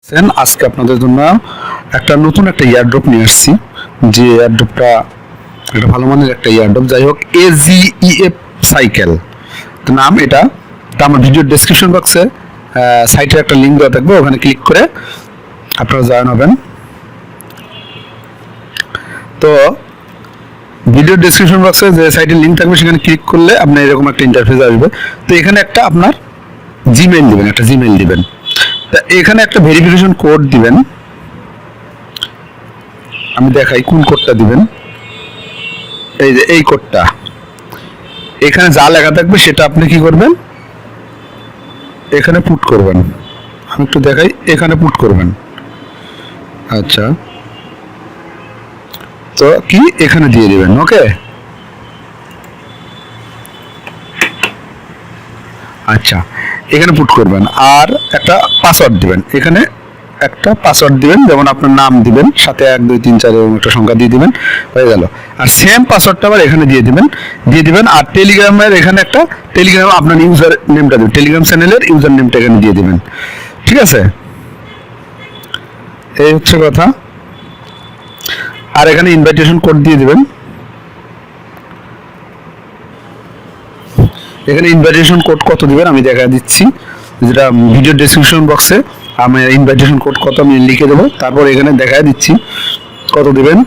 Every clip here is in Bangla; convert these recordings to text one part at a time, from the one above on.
আজকে আপনাদের জন্য একটা নতুন একটা এয়ারড্রপ নিয়ে আসছি, যে এয়ারড্রপটা একটা ভালো মানের একটা এয়ারড্রপ। যাই হোক, AGEF সাইকেল তো নাম এটা। তো আমার ভিডিওর ডেসক্রিপশন বক্সে সাইটের একটা লিঙ্ক দেওয়া থাকবে, ওখানে ক্লিক করে আপনারা জয়েন হবেন। তো ভিডিওর ডেসক্রিপশন বক্সে যে সাইটের লিঙ্ক থাকবে সেখানে ক্লিক করলে আপনার এরকম একটা ইন্টারফেস আসবে। তো এখানে একটা আপনার জিমেইল দিবেন, একটা জিমেইল দিবেন। তা এখানে একটা ভেরিফিকেশন কোড দিবেন, আমি দেখাই কোন কোডটা দিবেন। এই যে এই কোডটা, এখানে যা লেখা থাকবে সেটা আপনি কি করবেন, এখানে পুট করবেন। আমি একটু দেখাই, এখানে পুট করবেন। আচ্ছা, তো কি এখানে দিয়ে দিবেন। ওকে, আচ্ছা এখানে পুট করবেন আর একটা পাসওয়ার্ড দিবেন। এখানে একটা পাসওয়ার্ড দিবেন, যেমন আপনার নাম দিবেন, সাথে 1 2 3 4 এরকম একটা সংখ্যা দিয়ে দিবেন, হয়ে গেল। আর সেম পাসওয়ার্ডটা আবার এখানে দিয়ে দিবেন। আর টেলিগ্রামের এখানে একটা টেলিগ্রাম আপনার ইউজার নেমটা দেবেন, টেলিগ্রাম চ্যানেলের ইউজার নেমটা এখানে দিয়ে দিবেন। ঠিক আছে, এই হচ্ছে কথা। আর এখানে ইনভাইটেশন কোড দিয়ে দিবেন। এখানে ইনভাইটেশন কোড কত দিবেন আমি দেখা দিচ্ছি, যেটা ভিডিও ডেসক্রিপশন বক্সে আমি ইনভাইটেশন কোড কত আমি লিখে দেবো। তারপর এখানে দেখা দিচ্ছি কত দিবেন,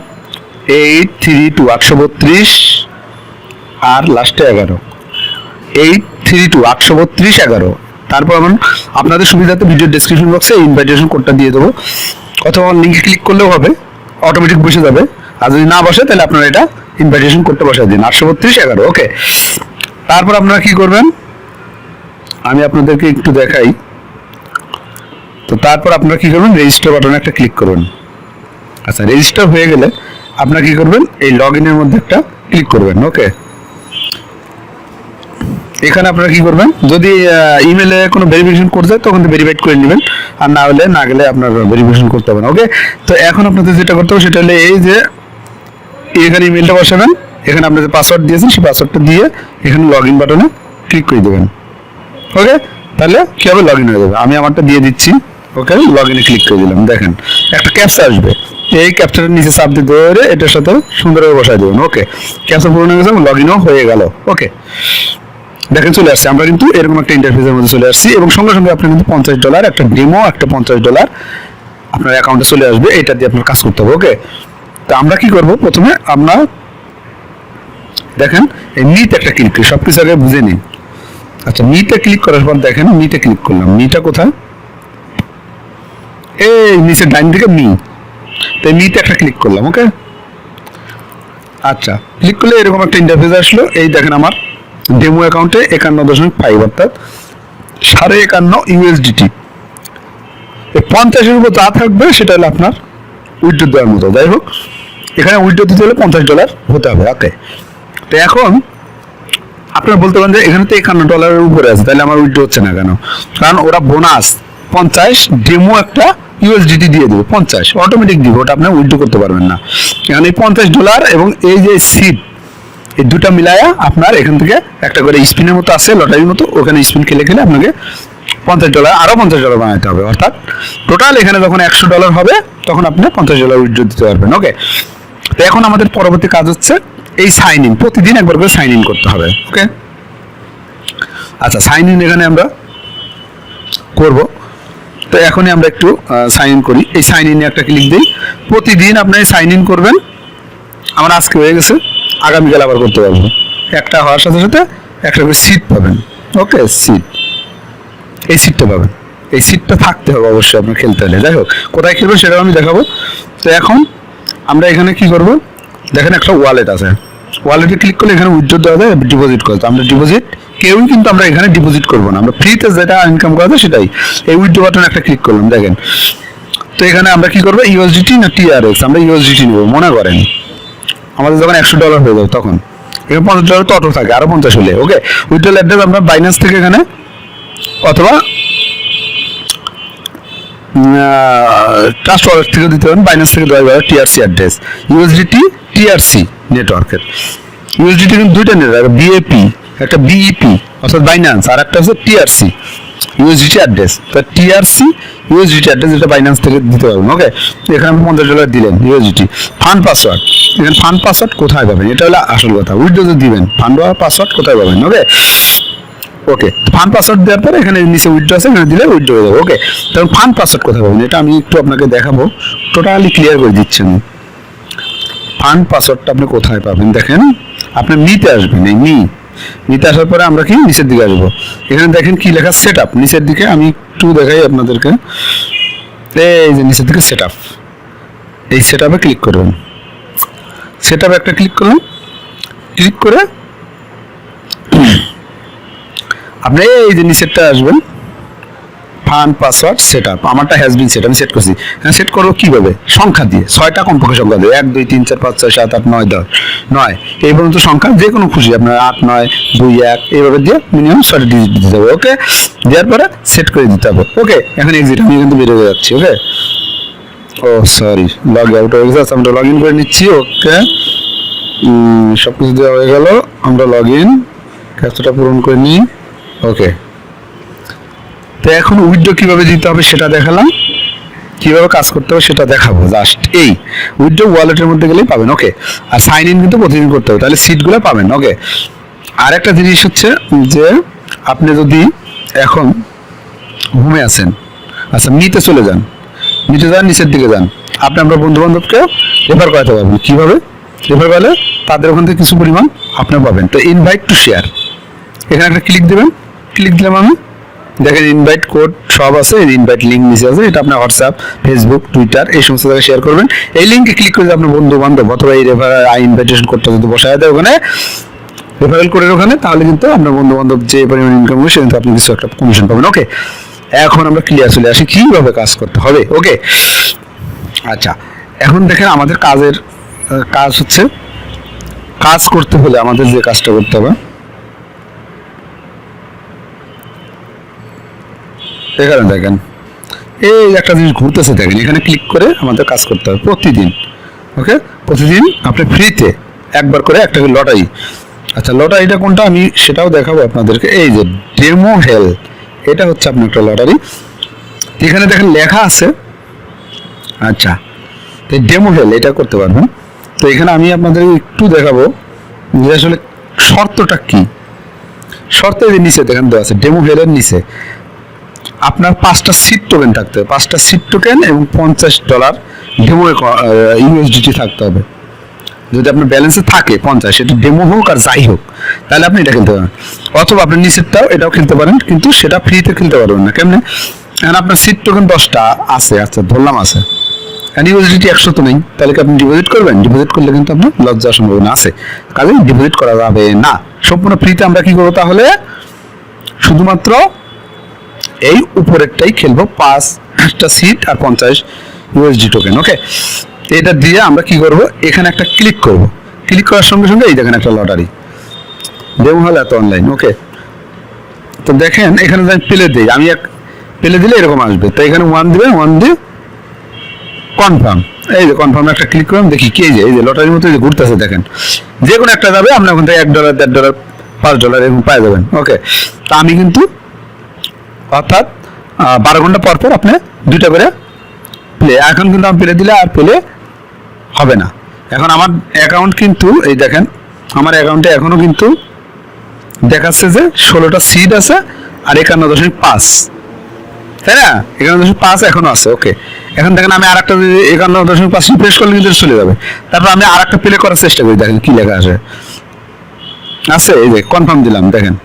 832 832 আর লাস্টে 11, 832 832 11। তারপর আপনাদের সুবিধাতে ভিডিও ডেসক্রিপশন বক্সে ইনভাইটেশন কোডটা দিয়ে দেবো, অথবা লিঙ্কে ক্লিক করলেও হবে, অটোমেটিক বসে যাবে। আর যদি না বসে তাহলে আপনারা এটা ইনভাইটেশন কোডটা বসাই দিন, 832 11। ওকে, তারপর আপনারা কি করবেন আমি আপনাদেরকে একটু দেখাই। তো তারপর আপনারা কি করবেন, রেজিস্টার বাটনে একটা ক্লিক করবেন। আচ্ছা, রেজিস্টার হয়ে গেলে আপনারা কি করবেন, এই লগ ইনের মধ্যে একটা ক্লিক করবেন। ওকে, এখানে আপনারা কি করবেন, যদি ইমেলে কোনো ভেরিফিকেশন করতে যায় তখন ভেরিফাইড করে নেবেন, আর না হলে না গেলে আপনার ভেরিফিকেশন করতে হবে না। ওকে, তো এখন আপনাদের যেটা করতে হবে সেটা হলো এই যে এখানে ইমেলটা বসাবেন, এখানে আপনি যে পাসওয়ার্ড দিয়েছেন সেই পাসওয়ার্ডটা দিয়ে এখানে লগ ইন বাটনে ক্লিক করে দেবেন। ওকে, তাহলে কী হবে, লগ ইন হয়ে যাবে। আমি আমারটা দিয়ে দিচ্ছি। ওকে, লগ ইনে ক্লিক করে দিলাম। দেখেন একটা ক্যাপচা আসবে, এই ক্যাপচারের নিচে চাপ দিয়ে ধরে এটার সাথে সুন্দরভাবে বসাই দেবেন। ওকে, ক্যাপচা পূরণ হয়ে গেছে, লগ ইনও হয়ে গেল। ওকে, দেখেন চলে আসছে, আমরা কিন্তু এরকম একটা ইন্টারফেসের মধ্যে চলে আসছি, এবং সঙ্গে সঙ্গে আপনি কিন্তু $50 একটা ডেমো, একটা $50 আপনার অ্যাকাউন্টে চলে আসবে। এটা দিয়ে আপনার কাজ করতে হবে। ওকে, তো আমরা কি করব, প্রথমে আমরা দেখেন এই নিতে একটা ক্লিক করি, সব কিছু আগে বুঝে নিই। আচ্ছা, নিতে ক্লিক করার পর দেখেন নিতে ক্লিক করলাম, নিটা কোথায়, এই নিচে ডাইন দিকে নি, তাই নিতে একটা ক্লিক করলাম। ওকে, আচ্ছা ক্লিক করলে এরকম একটা ইন্টারফেস আসলো। এই দেখেন আমার ডেমো অ্যাকাউন্টে 51.5 অর্থাৎ 51.5 USDT। এই 50-এর উপর যা থাকবে সেটা হলো আপনার উইথড্র দেওয়ার মতো। যাই হোক, এখানে উইথড্র দিতে হলে $50 হতে হবে। ওকে, তো এখন আপনারা বলতে পারেন যে এখানে তো $51 উপরে আছে, তাহলে আমার উইথড্র হচ্ছে না কেন? কারণ ওরা বোনাস 50 ডেমো একটা USDT দিয়ে দেবে, 50 অটোমেটিক দিবে, ওটা আপনি উইথড্র করতে পারবেন না। এখানে $50 এবং এই যে সিট, এই দুটা মিলায়া আপনার এখান থেকে একটা করে স্পিনের মতো আছে, লটারির মতো, ওখানে স্পিন খেলে খেলে আপনাকে $50 আরও $50 বানাতে হবে। অর্থাৎ টোটাল এখানে যখন $100 হবে তখন আপনি $50 উইথড্র দিতে পারবেন। ওকে, তো এখন আমাদের পরবর্তী কাজ হচ্ছে এই সাইন ইন, প্রতিদিন একবার করে সাইন ইন করতে হবে। ওকে, আচ্ছা সাইন ইন এখানে আমরা করব। তো এখনই আমরা একটু সাইন ইন করি। এই সাইন ইনে একটা ক্লিক দিই, প্রতিদিন আপনি সাইন ইন করবেন। আমার আজকে হয়ে গেছে, আগামীকাল আবার করতে পারবো। একটা হওয়ার সাথে সাথে একটা করে সিট পাবেন। ওকে, সিট, এই সিটটা পাবেন, এই সিটটা থাকতে হবে অবশ্যই আপনার খেলতে হলে। যাই হোক, কোথায় খেলবেন সেটাও আমি দেখাবো। তো এখন আমরা এখানে কি করব, দেখেন একটা ওয়ালেট আছে, ওয়ালেটে ক্লিক করলে এখানে উইথড্র দেওয়া যায়, ডিপোজিট করতে। আমরা ডিপোজিট কেউই কিন্তু আমরা এখানে ডিপোজিট করবো না, আমরা ফ্রিতে যেটা ইনকাম করা যায় সেটাই। এই উইথড্র বাটনে একটা ক্লিক করলাম, দেখেন। তো এখানে আমরা কি করবো, USDT না TRX, আমরা USDT নেবো। মনে করেন আমাদের যখন $100 হয়ে যাবে তখন এখানে $50 তো অটো থাকে, আরও 50 হলে। ওকে, উইথড্রল অ্যাড্রেস আমরা বাইন্যান্স থেকে এখানে, অথবা ট্রাস্ট ওয়ালেট থেকে দিতে পারেন, বাইন্যান্স থেকে দেওয়া যাবে TRC অ্যাড্রেস, USDT TRC নেটওয়ার্কের। USDT কিন্তু দুইটা নেটওয়ার্ক, BAP একটা BEP অর্থাৎ বাইন্যান্স, আর একটা হচ্ছে TRC। ইউএসডিটি অ্যাড্রেস, তো টিআরসি ইউএসডিটি অ্যাড্রেস যেটা বাইন্যান্স থেকে দিতে পারবেন। ওকে, এখানে আপনি $50 দিলেন ইউএসডিটি। ফান্ড পাসওয়ার্ড, এখানে ফান্ড পাসওয়ার্ড কোথায় পাবেন, এটা হলো আসল কথা। উইথড্র দিবেন, ফান্ড পাসওয়ার্ড কোথায় পাবেন? ওকে ওকে, ফান্ড পাসওয়ার্ড দেওয়ার পরে এখানে নিচে উইথড্র আছে, এখানে দিলে উইথড্র হয়ে যাবে। ওকে, তখন ফান্ড পাসওয়ার্ড কোথায় পাবেন এটা আমি একটু আপনাকে দেখাবো, টোটালি ক্লিয়ার করে দিচ্ছি আমি। ফান্ড পাসওয়ার্ডটা আপনি কোথায় পাবেন দেখেন, আপনি নিতে আসবেন, এই নিতে আসার পরে আমরা কি নিচের দিকে আসবো, এখানে দেখেন কি লেখা সেট আপ, নিচের দিকে আমি একটু দেখাই আপনাদেরকে, এই যে নিচের দিকে সেট আপ, এই সেট আপে ক্লিক করবেন। সেট আপে একটা ক্লিক করুন, ক্লিক করে আপনি এই যে নিচেরটা আসবেন, ফান্ড পাসওয়ার্ড সেট আপ, আমারটা হ্যাজ বিন সেট, আমি সেট করছি। হ্যাঁ, সেট করবো কিভাবে? সংখ্যা দিয়ে, 6টা কমপক্ষে সংখ্যা দিয়ে, 1 2 3 4 5 6 7 8 9 10 9 এই পর্যন্ত সংখ্যা যে কোনো খুশি আপনার 8 9 2 1 এইভাবে দিয়ে মিনিমাম 6টা ডিজিট দিতে হবে। ওকে, দেওয়ার পরে সেট করে দিতে হবে। ওকে, এখন এক্সিট, আমি কিন্তু বেরিয়ে যাচ্ছি। ওকে, ও সরি, লগ আউট হয়ে গেছে, আমরা লগ ইন করে নিচ্ছি। ওকে, সব কিছু দেওয়া হয়ে গেল, আমরা লগ ইন ক্যাপচাটা পূরণ করে নিই। ওকে, তো এখন উইথড্র কিভাবে দিতে হবে সেটা দেখালাম, কিভাবে কাজ করতে হবে সেটা দেখাবো। জাস্ট এই উইথড্র ওয়ালেটের মধ্যে গেলেই পাবেন। ওকে, আর সাইন ইন কিন্তু প্রতিদিন করতে হবে, তাহলে সিটগুলো পাবেন। ওকে, আর একটা জিনিস হচ্ছে যে আপনি যদি এখন হোমে আছেন, আচ্ছা নিতে চলে যান, নিচের দিকে যান, আপনি আপনার বন্ধু বান্ধবকে রেফার করাতে পারবেন। কিভাবে রেফার করলে? তাদের ওখান থেকে কিছু পরিমাণ আপনার পাবেন। তো ইনভাইট টু শেয়ার, এখানে একটা ক্লিক দেবেন, ক্লিক দিলাম আমি, দেখেন ইনভাইট কোড সব আছে, ইনভাইট লিঙ্ক নিচে আছে, এটা আপনার হোয়াটসঅ্যাপ, ফেসবুক, টুইটার এই সমস্ত জায়গায় শেয়ার করবেন। এই লিঙ্কে ক্লিক করে আপনার বন্ধু বান্ধব অথবা এই ইনভাইটেশন কোডটা যদি বসায় দেয় ওখানে, রেফারেল কোডের ওখানে, তাহলে কিন্তু আপনার বন্ধু বান্ধব যে পরিমাণ ইনকাম হবে সে কিন্তু আপনি কিছু একটা কমিশন পাবেন। ওকে, এখন আমরা ক্লিয়ার চলে আসি কিভাবে কাজ করতে হবে। ওকে, আচ্ছা এখন দেখেন আমাদের কাজ হচ্ছে, কাজ করতে হলে আমাদের যে কাজটা করতে হবে, এখানে দেখেন এই একটা জিনিস ঘুরতেছে, দেখেন এখানে ক্লিক করে আমাদের কাজ করতে হবে প্রতিদিন। ওকে, প্রতিদিন আপনি ফ্রিতে একবার করে একটা লটারি, আচ্ছা লটারিটা কোনটা আমি সেটাও দেখাবো আপনাদেরকে। এই যে ডেমো হেল, এটা হচ্ছে আপনার একটা লটারি, এখানে দেখেন লেখা আছে। আচ্ছা, তো ডেমো হেল এটা করতে পারবেন। তো এখানে আমি আপনাদের একটু দেখাবো যে আসলে শর্তটা কি। শর্তে যে নিচে দেখেন দেওয়া আছে, ডেমো হেলের নিচে আপনার 5টা সিট টোকেন থাকতে হবে, 5টা সিট টোকেন এবং $50 ডেমো ইউএসডিটি থাকতে হবে। যদি আপনার ব্যালেন্সে থাকে 50, সেটা ডেমো হোক আর যাই হোক, তাহলে আপনি এটা খেলতে পারেন। অথবা আপনি নিচেরটাও এটাও খেলতে পারেন, কিন্তু সেটা ফ্রিতে খেলতে পারবেন না। কেমনে? এখন আপনার সিট টোকেন 10টা আছে, আচ্ছা ধরলাম আছে, ইউএসডিটি 100 তো নেই, তাহলে কি আপনি ডিপোজিট করবেন? ডিপোজিট করলে কিন্তু আপনার লস যাওয়ার সম্ভাবনা আছে, কাজে ডিপোজিট করা যাবে না। সম্পূর্ণ ফ্রিতে আমরা কি করবো তাহলে? শুধুমাত্র এই উপরেরটাই খেলবো, 5টা সিট আর 50 ইউএসডি টোকেন। ওকে, এটা দিয়ে আমরা কি করব, এখানে একটা ক্লিক করব, ক্লিক করার সঙ্গে সঙ্গে এই দেখেন একটা লটারি ডেমো হল এত অনলাইন। ওকে, তো দেখেন এখানে যদি প্লে দিই, আমি এক প্লে দিলে এরকম আসবে। তো এখানে 1 দিবেন, 1 দিয়ে কনফার্ম, এই যে কনফার্মে একটা ক্লিক করলাম, দেখি কি এই যে লটারির মতো যে ঘুরতেছে, দেখেন যে কোনো একটা যাবে, আপনার ওখান থেকে $1 $1.5 $5 এরকম পাই যাবেন। ওকে, তা আমি কিন্তু অর্থাৎ 12 ঘন্টা পর পর আপনি 2টা করে প্লে, এখন কিন্তু আমি প্লে দিলে আর প্লে হবে না। এখন আমার অ্যাকাউন্ট কিন্তু এই দেখেন, আমার অ্যাকাউন্টে এখনো কিন্তু দেখাচ্ছে যে 16টা সিট আছে আর 51.5, তাই না? 51.5 এখনো আছে। ওকে, এখন দেখেন আমি আর একটা 51.5 রিফ্রেশ করলে কিন্তু চলে যাবে। তারপর আমি আর একটা প্লে করার চেষ্টা করি, দেখেন কি লেখা আছে, এই যে কনফার্ম দিলাম, দেখেন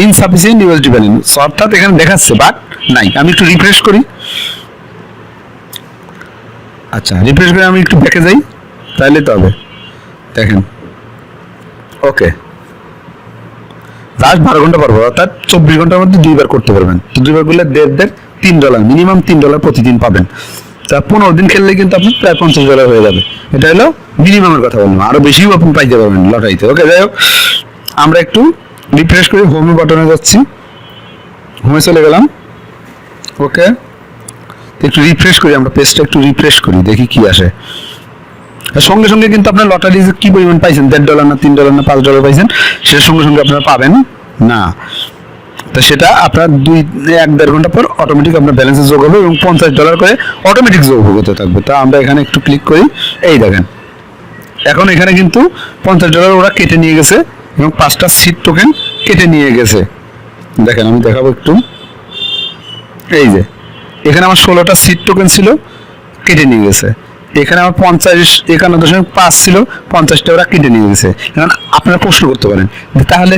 ইনসাফিসিয়েন্ট ইউএসডি ব্যালেন্স, অর্থাৎ এখানে দেখাচ্ছে বাট নাই। আমি একটু রিফ্রেশ করি, আচ্ছা রিফ্রেশ করে আমি একটু ব্যাকে যাই, তাহলে তো হবে। দেখেন ওকে, লাস্ট 12 ঘন্টা পর পর, অর্থাৎ 24 ঘন্টার মধ্যে 2বার করতে পারবেন। তো 2বার করলে $1.5 $3, মিনিমাম $3 প্রতিদিন পাবেন। তা 15 দিন খেললে কিন্তু আপনি প্রায় $50 হয়ে যাবে। এটা হলো মিনিমামের কথা বললাম, আরো বেশিও আপনি পাইতে পারবেন লটারিতে। ওকে, যাই হোক আমরা একটু রিফ্রেশ করি, হোম বাটনে যাচ্ছি, হোমে চলে গেলাম। ওকে, একটু রিফ্রেশ করি, আমরা পেজটা একটু রিফ্রেশ করি, দেখি কি আসে। সঙ্গে সঙ্গে কিন্তু আপনার লটারি কি পরিমাণ পাইছেন, $1.5 না $3 না $5 পাইছেন, সেটার সঙ্গে সঙ্গে আপনারা পাবেন না। তো সেটা আপনার 1-1.5 ঘন্টা পর অটোমেটিক আপনার ব্যালেন্সে যোগ হবে এবং $50 করে অটোমেটিক যোগ হতে থাকবে। তা আমরা এখানে একটু ক্লিক করি, এই দেখেন এখন এখানে কিন্তু $50 ওরা কেটে নিয়ে গেছে এবং 5টা সিট টোকেন কেটে নিয়ে গেছে। দেখেন আমি দেখাবো একটু, এই যে এখানে আমার 16টা সিট টোকেন ছিল, কেটে নিয়ে গেছে। এখানে আমার 51.5 ছিল, 50টা ওরা কেটে নিয়ে গেছে। এখন আপনারা প্রশ্ন করতে পারেন তাহলে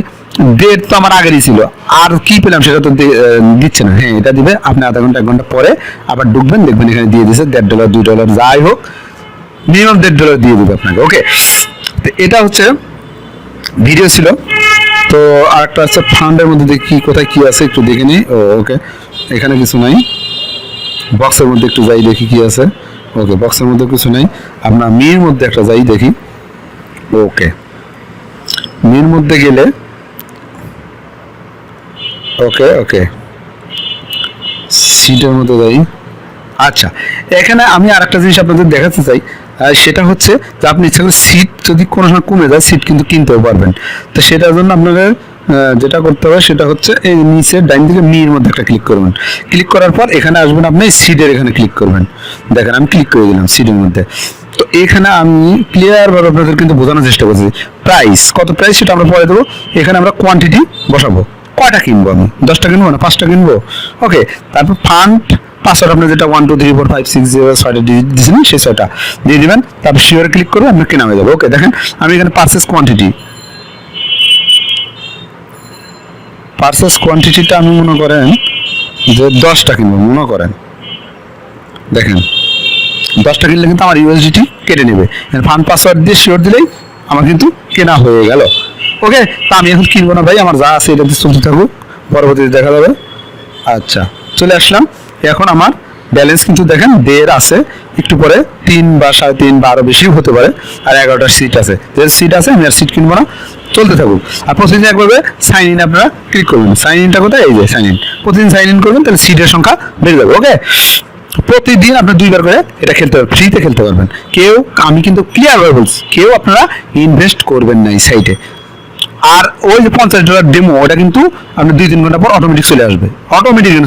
ডেট তো আমার আগেরই ছিল, আর কি পেলাম সেটা তো দিচ্ছে না। হ্যাঁ এটা দিবে, আপনি আধা ঘন্টা 1 ঘন্টা পরে আবার ঢুকবেন, দেখবেন এখানে দিয়ে দিচ্ছে $1.5 $2 যাই হোক, মিনিমাম $1.5 দিয়ে দেবে আপনাকে। ওকে, তো এটা হচ্ছে ভিডিও ছিল। তো আরেকটা হচ্ছে ফান্ডের মধ্যে দেখি কোথায় কি আছে একটু দেখে নিই। ওকে, এখানে কিছু নাই, বক্সের মধ্যে একটু যাই দেখি কি আছে। ওকে, বক্সের মধ্যে কিছু নাই, আপনার মির মধ্যে একটা যাই দেখি। ওকে, মির মধ্যে গেলে ওকে ওকে সিটের মধ্যে যাই। আচ্ছা, এখানে আমি আরেকটা জিনিস আপনাদের দেখাতে চাই, সেটা হচ্ছে যে আপনি ইচ্ছা করে সিট যদি কোনো সময় কমে যায় সিট কিন্তু কিনতেও পারবেন। তো সেটার জন্য আপনাদের যেটা করতে হবে সেটা হচ্ছে এই নিচে ডাইন দিকে মির মধ্যে একটা ক্লিক করবেন। ক্লিক করার পর এখানে আসবেন, আপনি সিটের এখানে ক্লিক করবেন। দেখেন আমি ক্লিক করে দিলাম সিটের মধ্যে। তো এখানে আমি ক্লিয়ার ভাবে আপনাদের কিন্তু বোঝানোর চেষ্টা করছি। প্রাইস কত, প্রাইস সেটা আমরা পরে দেবো। এখানে আমরা কোয়ান্টিটি বসাবো, কয়টা কিনবো, আমি 10টা কিনবো না 5টা কিনবো। ওকে, তারপর ফান্ড পাসওয়ার্ড আপনার যেটা 1 2 3 4 5 6 0 6টা ডিজিট দিয়েছেন সেই 6টা দিয়ে দিবেন। তারপর শিওরে ক্লিক করবেন, আপনার কেনা হয়ে যাবে। ওকে, দেখেন আমি এখানে পারচেস কোয়ান্টিটিটা আমি মনে করেন যে 10টা কিনবো মনে করেন। দেখেন 10টা কিনলে কিন্তু আমার ইউএসডিটি কেটে নেবে। ফান্ড পাসওয়ার্ড দিয়ে শিওর দিলেই আমার কিন্তু কেনা হয়ে গেল। ওকে, তা আমি এখন কিনবো না ভাই, আমার যা আছে এটা দিয়ে চলতে থাকুক, পরবর্তীতে দেখা যাবে। আচ্ছা, চলে আসলাম। এখন আমার ব্যালেন্স কিন্তু দেখেন দেড় আছে, একটু পরে 3 বা 3.5 বা আরো বেশিও হতে পারে। আর 11টা সিট আছে, যেহেতু সিট আছে আমি আর সিট কিনবো না, চলতে থাকুক। আর প্রতিদিন একবার সাইন ইন আপনারা ক্লিক করবেন। সাইন ইনটা কোথায়, এই যে সাইন ইন, প্রতিদিন সাইন ইন করবেন, তাহলে সিটের সংখ্যা বেড়ে যাবে। ওকে, প্রতিদিন আপনার 2বার করে এটা খেলতে পারবেন, ফ্রিতে খেলতে পারবেন। কেউ, আমি কিন্তু ক্লিয়ার ভাবে বলছি, কেউ আপনারা ইনভেস্ট করবেন না এই সাইটে। আর ওই যে $50 ডেমো, ওটা কিন্তু আপনি 2-3 ঘন্টা পর অটোমেটিক চলে আসবে,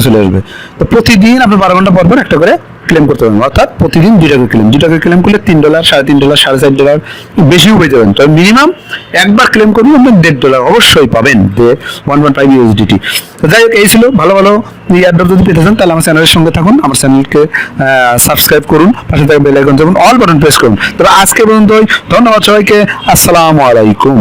চলে আসবে। তো প্রতিদিন আপনি 12 ঘন্টা পর পর একটা করে ক্লেম করতে পারবেন, অর্থাৎ প্রতিদিন 2টা করে ক্লেম করলে $3 $3.5 $4.5 বেশিও পেয়ে যাবেন। তবে মিনিমাম একবার ক্লেম করলে আপনি $1.5 অবশ্যই পাবেন, যে 115 USDT। তো যাই হোক, এই ছিল ভালো ভালো এয়ারড্রপ। যদি পেতে চান তাহলে আমার চ্যানেলের সঙ্গে থাকুন, আমার চ্যানেলকে সাবস্ক্রাইব করুন, পাশে থাকা বেল আইকন যেমন অল বাটন প্রেস করুন। তবে আজকে পর্যন্তই, ধন্যবাদ সবাইকে, আসসালামু আলাইকুম।